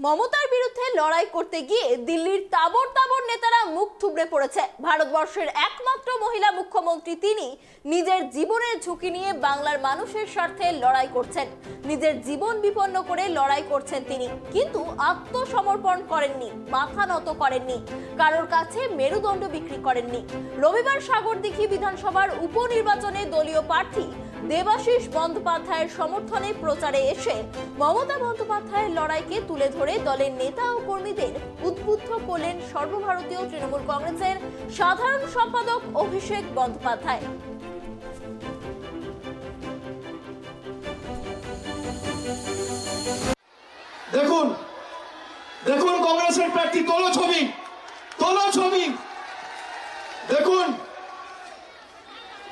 মমতার বিরুদ্ধে লড়াই করতে গিয়ে দিল্লির তাবর তাবর নেতারা মুখ থুবড়ে পড়েছে। ভারতবর্ষের একমাত্র মহিলা মুখ্যমন্ত্রী তিনি নিজের জীবনের ঝুঁকি নিয়ে বাংলার মানুষের স্বার্থে লড়াই করছেন। নিজের জীবন বিপন্ন করে লড়াই করছেন তিনি, কিন্তু আত্মসমর্পণ করেননি, মাথা নত করেননি, কারোর কাছে মেরুদণ্ড বিক্রি করেননি। রবিবার সাগরদিঘি বিধানসভার উপনির্বাচনে দলীয় প্রার্থী দেবাশিস বন্দ্যোপাধ্যায়ের সমর্থনে প্রচারে এসে মমতা বন্দ্যোপাধ্যায়ের লড়াইকে তুলে ধরে দলের নেতা ও কর্মীদের উদ্বুদ্ধ করলেন সর্বভারতীয় তৃণমূল কংগ্রেসের সাধারণ সম্পাদক অভিষেক বন্দ্যোপাধ্যায়। দেখুন দেখুন কংগ্রেসের প্রার্থী, তোলো ছবি, তোলো ছবি। দেখুন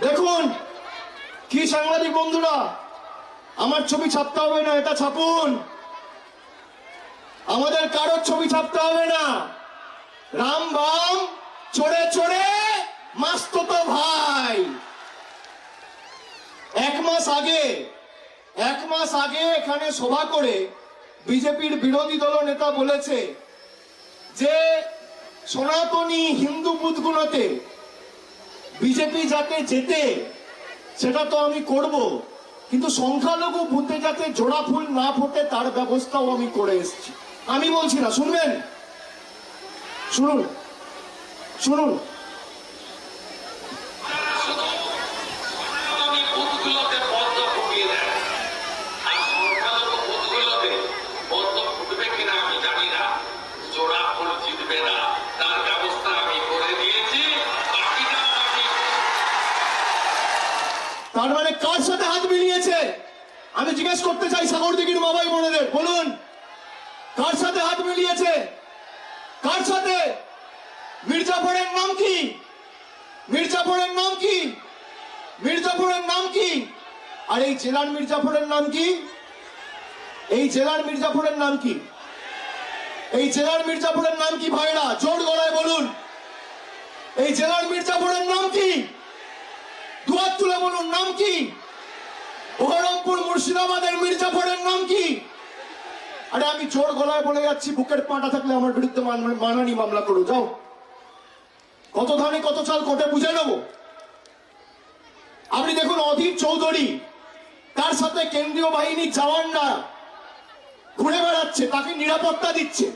দেখুন কি সাংবাদিক বন্ধুরা, আমার ছবি ছাপতে হবে না, এটা ছাপুন। আমাদের কারোর ছবি ছাপতে হবে না। রাম বাম চড়ে চড়ে মাস্ততো ভাই। এক মাস আগে এখানে সভা করে বিজেপির বিরোধী দল নেতা বলেছে যে সনাতনী হিন্দু বুথগুলোতে বিজেপি যাতে যেতে সেটা তো আমি করব, কিন্তু সংখ্যালঘু বুথে যাতে জোড়া ফুল না ফোটে তার ব্যবস্থাও আমি করে এসেছি। আমি বলছি না, শুনবেন? শুনুন শুনুন। তার মানে কার সাথে হাত মিলিয়েছে আমি জিজ্ঞেস করতে চাই সাগরদিঘির মাবাই বোনেদের, বলুন কার সাথে হাত মিলিয়েছে? কার সাথে? মির্জাপুরের নাম কি? মির্জাপুরের নাম কি? মির্জাপুরের নাম কি? আর এই জেলার মির্জাপুরের নাম কি? এই জেলার মির্জাপুরের নাম কি? এই জেলার মির্জাপুরের নাম কি ভাইরা? জোর গলায় বলুন, এই জেলার মির্জাপুরের নাম কি? দুহাত তুলে বলুন, নাম কি? বহরমপুর মুর্শিদাবাদের মির্জাপুরের নাম কি? আরে আমি জোর গলায় বলে যাচ্ছি, বুকের পাটা থাকলে আমার বিরুদ্ধে মানহানি মামলা করো, যাও। কত ধানে কত চাল কোটে বুঝে নেব। আপনি দেখুন অধীর চৌধুরী, তার সাথে কেন্দ্রীয় বাহিনীর জওয়ানরা ঘুরে বেড়াচ্ছে, তাকে নিরাপত্তা দিচ্ছে।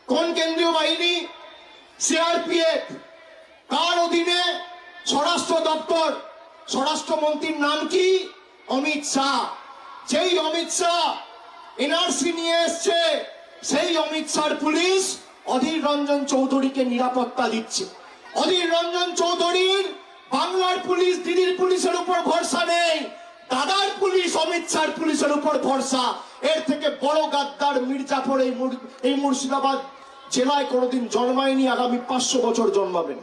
কোন কেন্দ্রীয় বাহিনী? সিআরপিএফ। তার অধীনে স্বরাষ্ট্র দপ্তর। স্বরাষ্ট্রমন্ত্রীর নাম কি? অমিত শাহ। যেই অমিত শাহ এনআরসি নিয়ে এসছে, সেই অমিত শাহর পুলিশ অধীর রঞ্জন চৌধুরীকে নিরাপত্তা দিচ্ছে। অধীর রঞ্জন চৌধুরীর বাংলার পুলিশ, দিদির পুলিশের উপর ভরসা নেই, দাদার পুলিশ অমিত শাহর পুলিশের উপর ভরসা। এর থেকে বড় গাদ্দার মির্জাপুর এই মুর্শিদাবাদ জেলায় কোনোদিন জন্মায়নি, আগামী 500 বছর জন্মাবেন।